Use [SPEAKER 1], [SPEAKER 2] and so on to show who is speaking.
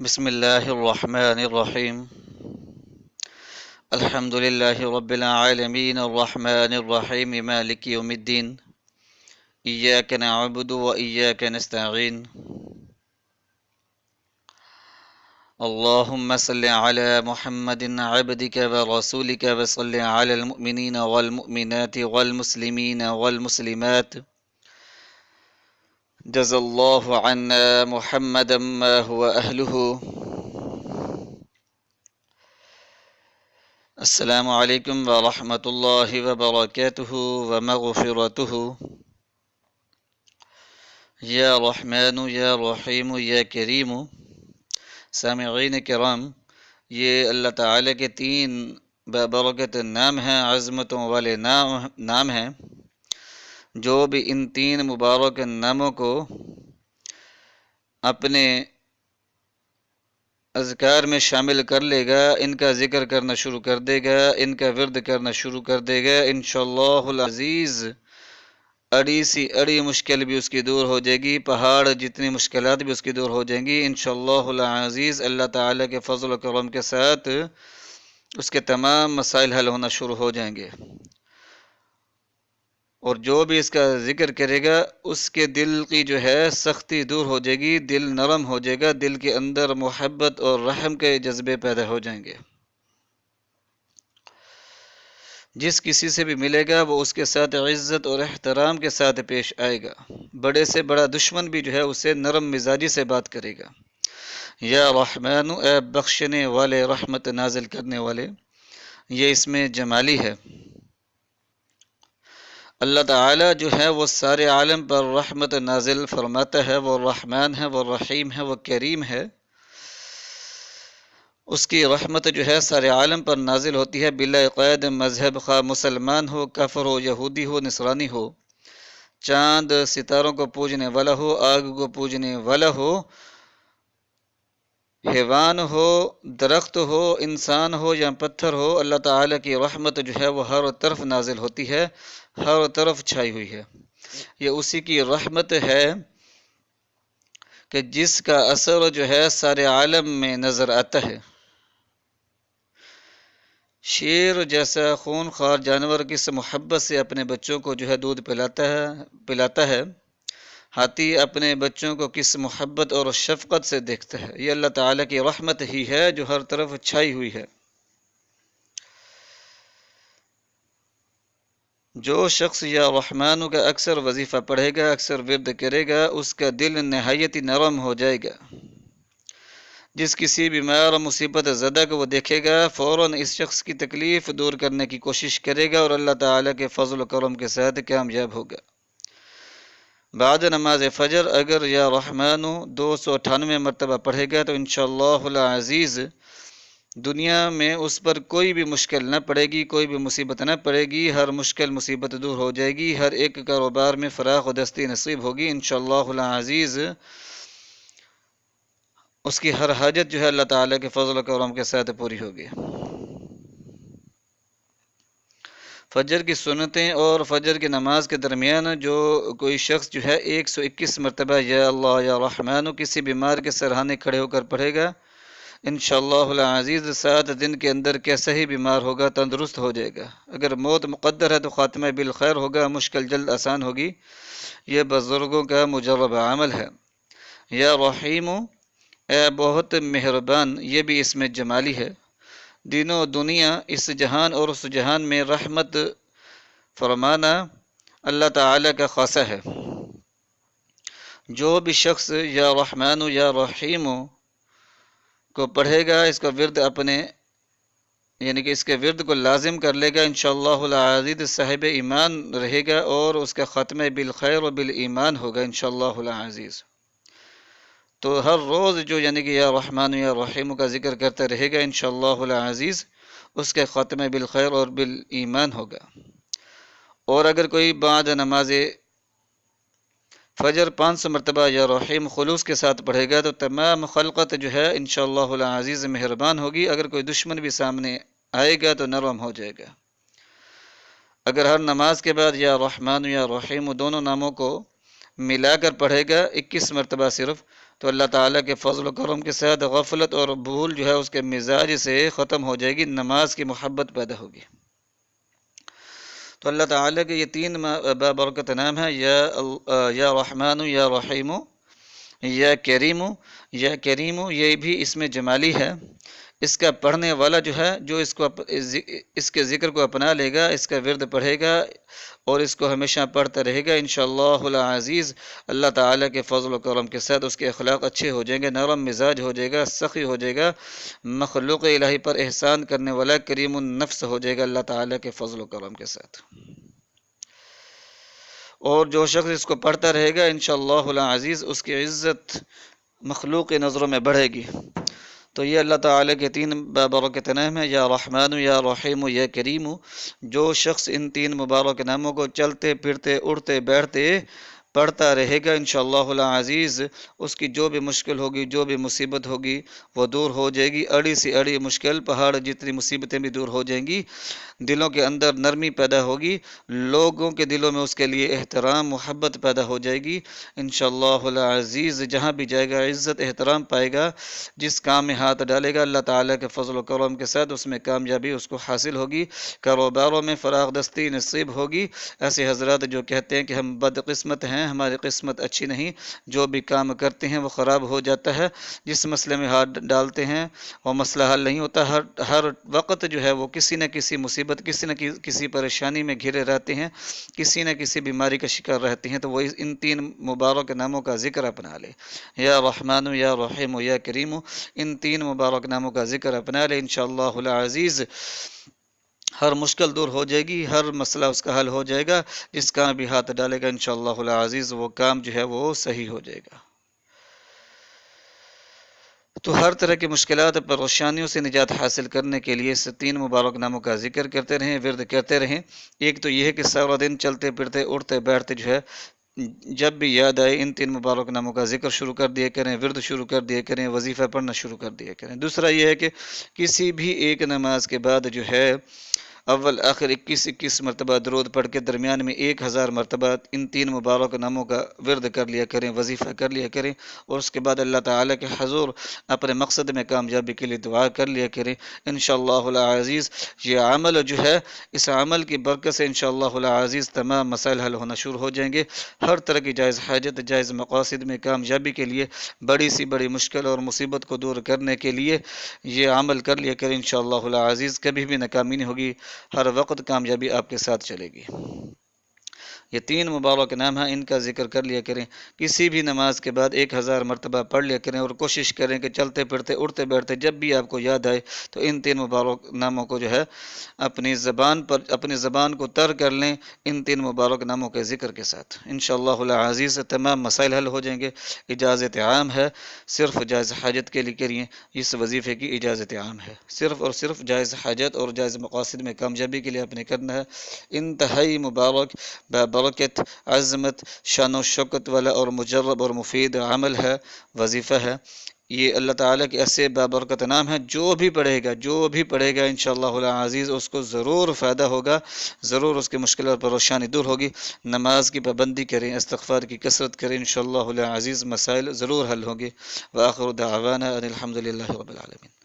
[SPEAKER 1] بسم الله الرحمن الرحيم. الحمد لله رب العالمين الرحمن الرحيم مالك يوم الدين. إياك نعبد وإياك نستعين. اللهم صل على محمد عبدك ورسولك وصل على المؤمنين والمؤمنات والمسلمين والمسلمات. جزا الله عنا محمدا ما هو أهله. السلام علیکم ورحمۃ اللہ وبرکاتہ ومغفرتہ۔ یا رحمن یا رحیم یا کریم۔ سامعین کرام، یہ اللہ تعالیٰ کے 3 بابرکت نام ہیں، عظمتوں والے نام ہیں۔ جو بھی ان 3 مبارک ناموں کو اپنے اذکار میں شامل کر لے گا، ان کا ذکر کرنا شروع کر دے گا، ان کا ورد کرنا شروع کر دے گا، انشاءاللہ العزیز اڑی سی اڑی مشکل بھی اس کی دور ہو جائے گی، پہاڑ جتنی مشکلات بھی اس کی دور ہو جائیں گی انشاءاللہ العزیز۔ اللہ تعالیٰ کے فضل و کرم کے ساتھ اس کے تمام مسائل حل ہونا شروع ہو جائیں گے، اور جو بھی اس کا ذکر کرے گا اس کے دل کی جو ہے سختی دور ہو جائے گی، دل نرم ہو جائے گا، دل کے اندر محبت اور رحم کے جذبے پیدا ہو جائیں گے۔ جس کسی سے بھی ملے گا وہ اس کے ساتھ عزت اور احترام کے ساتھ پیش آئے گا، بڑے سے بڑا دشمن بھی جو ہے اسے نرم مزاجی سے بات کرے گا۔ یا رحمان، اے بخشنے والے، رحمت نازل کرنے والے، یہ اس میں جمالی ہے۔ اللہ تعالیٰ جو ہے وہ سارے عالم پر رحمت نازل فرماتا ہے، وہ رحمان ہے، وہ رحیم ہے، وہ کریم ہے۔ اس کی رحمت جو ہے سارے عالم پر نازل ہوتی ہے بلا قید مذہب، خواہ مسلمان ہو، کافر ہو، یہودی ہو، نصرانی ہو، چاند ستاروں کو پوجنے والا ہو، آگ کو پوجنے والا ہو، حیوان ہو، درخت ہو، انسان ہو یا پتھر ہو، اللہ تعالیٰ کی رحمت جو ہے وہ ہر طرف نازل ہوتی ہے، ہر طرف چھائی ہوئی ہے۔ یہ اسی کی رحمت ہے کہ جس کا اثر جو ہے سارے عالم میں نظر آتا ہے۔ شیر جیسا خون خوار جانور کس محبت سے اپنے بچوں کو جو ہے دودھ پلاتا ہے، ہاتھی اپنے بچوں کو کس محبت اور شفقت سے دیکھتا ہے۔ یہ اللہ تعالیٰ کی رحمت ہی ہے جو ہر طرف چھائی ہوئی ہے۔ جو شخص یا رحمانو کا اکثر وظیفہ پڑھے گا، اکثر ورد کرے گا، اس کا دل نہایت نرم ہو جائے گا۔ جس کسی بیمار مصیبت زدہ کو وہ دیکھے گا فوراً اس شخص کی تکلیف دور کرنے کی کوشش کرے گا اور اللہ تعالیٰ کے فضل و کرم کے ساتھ کامیاب ہوگا۔ بعد نماز فجر اگر یا رحمانو 298 مرتبہ پڑھے گا تو انشاءاللہ العزیز دنیا میں اس پر کوئی بھی مشکل نہ پڑے گی، کوئی بھی مصیبت نہ پڑے گی، ہر مشکل مصیبت دور ہو جائے گی، ہر ایک کاروبار میں فراخ و دستی نصیب ہوگی انشاءاللہ العزیز۔ اس کی ہر حاجت جو ہے اللہ تعالیٰ کے فضل و کرم کے ساتھ پوری ہوگی۔ فجر کی سنتیں اور فجر کی نماز کے درمیان جو کوئی شخص جو ہے 121 مرتبہ یا اللہ یا رحمانو کسی بیمار کے سرہانے کھڑے ہو کر پڑھے گا انشاءاللہ العزیز 7 دن کے اندر کیسا ہی بیمار ہوگا تندرست ہو جائے گا۔ اگر موت مقدر ہے تو خاتمہ بالخیر ہوگا، مشکل جلد آسان ہوگی۔ یہ بزرگوں کا مجرب عمل ہے۔ یا رحیمو، اے بہت مہربان، یہ بھی اس میں جمالی ہے۔ دین و دنیا، اس جہان اور اس جہان میں رحمت فرمانا اللہ تعالیٰ کا خاصہ ہے۔ جو بھی شخص یا رحمانو یا رحیمو کو پڑھے گا، اس کا ورد یعنی کہ اس کے ورد کو لازم کر لے گا انشاءاللہ العزیز صاحب ایمان رہے گا اور اس کا ختمہ بالخیر و بالایمان ہوگا انشاءاللہ العزیز۔ تو ہر روز جو یعنی کہ یا رحمان یا رحیم کا ذکر کرتا رہے گا انشاءاللہ العزیز اس کے خاتمہ بالخیر اور بالایمان ہوگا۔ اور اگر کوئی بعد نماز فجر 500 مرتبہ یا رحیم خلوص کے ساتھ پڑھے گا تو تمام خلقت جو ہے انشاءاللہ العزیز مہربان ہوگی۔ اگر کوئی دشمن بھی سامنے آئے گا تو نرم ہو جائے گا۔ اگر ہر نماز کے بعد یا رحمان یا رحیم دونوں ناموں کو ملا کر پڑھے گا 21 مرتبہ صرف، تو اللہ تعالیٰ کے فضل و کرم کے ساتھ غفلت اور بھول جو ہے اس کے مزاج سے ختم ہو جائے گی، نماز کی محبت پیدا ہوگی۔ تو اللہ تعالیٰ کے یہ 3 بابرکت نام ہیں، یا رحمان، یا رحیم، یا کریم۔ یا کریم یہ بھی اس میں جمالی ہے۔ اس کا پڑھنے والا جو ہے، جو اس کے ذکر کو اپنا لے گا، اس کا ورد پڑھے گا اور اس کو ہمیشہ پڑھتا رہے گا، انشاءاللہ العزیز اللہ تعالیٰ کے فضل و کرم کے ساتھ اس کے اخلاق اچھے ہو جائیں گے، نرم مزاج ہو جائے گا، سخی ہو جائے گا، مخلوق الہی پر احسان کرنے والا کریم النفس ہو جائے گا اللہ تعالیٰ کے فضل و کرم کے ساتھ۔ اور جو شخص اس کو پڑھتا رہے گا انشاءاللہ العزیز اس کی عزت مخلوق کی نظروں میں بڑھے گی۔ تو یہ اللہ تعالیٰ کے 3 بابرکت نام ہیں، یا رحمان، یا رحیم، یا کریم۔ جو شخص ان 3 مبارک ناموں کو چلتے پھرتے اٹھتے بیٹھتے پڑھتا رہے گا انشاءاللہ العزیز اس کی جو بھی مشکل ہوگی، جو بھی مصیبت ہوگی وہ دور ہو جائے گی، اڑی سی اڑی مشکل پہاڑ جتنی مصیبتیں بھی دور ہو جائیں گی، دلوں کے اندر نرمی پیدا ہوگی، لوگوں کے دلوں میں اس کے لیے احترام محبت پیدا ہو جائے گی انشاءاللہ العزیز، جہاں بھی جائے گا عزت احترام پائے گا، جس کام میں ہاتھ ڈالے گا اللہ تعالیٰ کے فضل و کرم کے ساتھ اس میں کامیابی اس کو حاصل ہوگی، کاروباروں میں فراغ دستی نصیب ہوگی۔ ایسے حضرات جو کہتے ہیں کہ ہم بدقسمت ہیں، ہماری قسمت اچھی نہیں، جو بھی کام کرتے ہیں وہ خراب ہو جاتا ہے، جس مسئلے میں ہاتھ ڈالتے ہیں وہ مسئلہ حل نہیں ہوتا، ہر وقت جو ہے وہ کسی نہ کسی مصیبت، کسی نہ کسی پریشانی میں گھرے رہتے ہیں، کسی نہ کسی بیماری کا شکار رہتے ہیں، تو وہ ان 3 مبارک ناموں کا ذکر اپنا لے، یا رحمان، یا رحیم، یا کریم، ان 3 مبارک ناموں کا ذکر اپنا لے انشاءاللہ العزیز، ہر مشکل دور ہو جائے گی، ہر مسئلہ اس کا حل ہو جائے گا، جس کام بھی ہاتھ ڈالے گا انشاءاللہ العزیز وہ کام جو ہے وہ صحیح ہو جائے گا۔ تو ہر طرح کی مشکلات اور پریشانیوں سے نجات حاصل کرنے کے لیے اس 3 مبارک ناموں کا ذکر کرتے رہیں، ورد کرتے رہیں۔ ایک تو یہ ہے کہ سارا دن چلتے پھرتے اٹھتے بیٹھتے جو ہے جب بھی یاد آئے ان 3 مبارک ناموں کا ذکر شروع کر دیا کریں، ورد شروع کر دیا کریں، وظیفہ پڑھنا شروع کر دیا کریں۔ دوسرا یہ ہے کہ کسی بھی ایک نماز کے بعد جو ہے اول آخر 21 مرتبہ درود پڑھ کے درمیان میں 1000 مرتبہ ان 3 مبارک ناموں کا ورد کر لیا کریں، وظیفہ کر لیا کریں، اور اس کے بعد اللہ تعالیٰ کے حضور اپنے مقصد میں کامیابی کے لیے دعا کر لیا کریں انشاءاللہ العزیز۔ یہ عمل جو ہے اس عمل کی برکت سے انشاءاللہ العزیز تمام مسائل حل ہونا شروع ہو جائیں گے، ہر طرح کی جائز حاجت، جائز مقاصد میں کامیابی کے لیے، بڑی سی بڑی مشکل اور مصیبت کو دور کرنے کے لیے یہ عمل کر لیا کریں انشاءاللہ العزیز، کبھی بھی ناکامی نہیں ہوگی، ہر وقت کامیابی آپ کے ساتھ چلے گی۔ یہ 3 مبارک نام ہیں، ان کا ذکر کر لیا کریں، کسی بھی نماز کے بعد 1000 مرتبہ پڑھ لیا کریں، اور کوشش کریں کہ چلتے پھرتے اٹھتے بیٹھتے جب بھی آپ کو یاد آئے تو ان 3 مبارک ناموں کو جو ہے اپنی زبان کو تر کر لیں ان 3 مبارک ناموں کے ذکر کے ساتھ انشاءاللہ العزیز تمام مسائل حل ہو جائیں گے۔ اجازت عام ہے، صرف جائز حاجت کے لیے کریے، اس وظیفے کی اجازت عام ہے، صرف اور صرف جائز حاجت اور جائز مقاصد میں کامیابی کے لیے آپ نے کرنا ہے۔ انتہائی مبارک، برکت، عظمت، شان و شوکت والا اور مجرب اور مفید عمل ہے، وظیفہ ہے۔ یہ اللہ تعالیٰ کے ایسے بابرکت نام ہیں، جو بھی پڑھے گا انشاءاللہ العزیز اس کو ضرور فائدہ ہوگا، ضرور اس کی مشکل اور پریشانی دور ہوگی۔ نماز کی پابندی کریں، استغفار کی کثرت کریں، انشاءاللہ العزیز مسائل ضرور حل ہوں گے۔ وآخر دعوانا ان الحمدللہ رب العالمین۔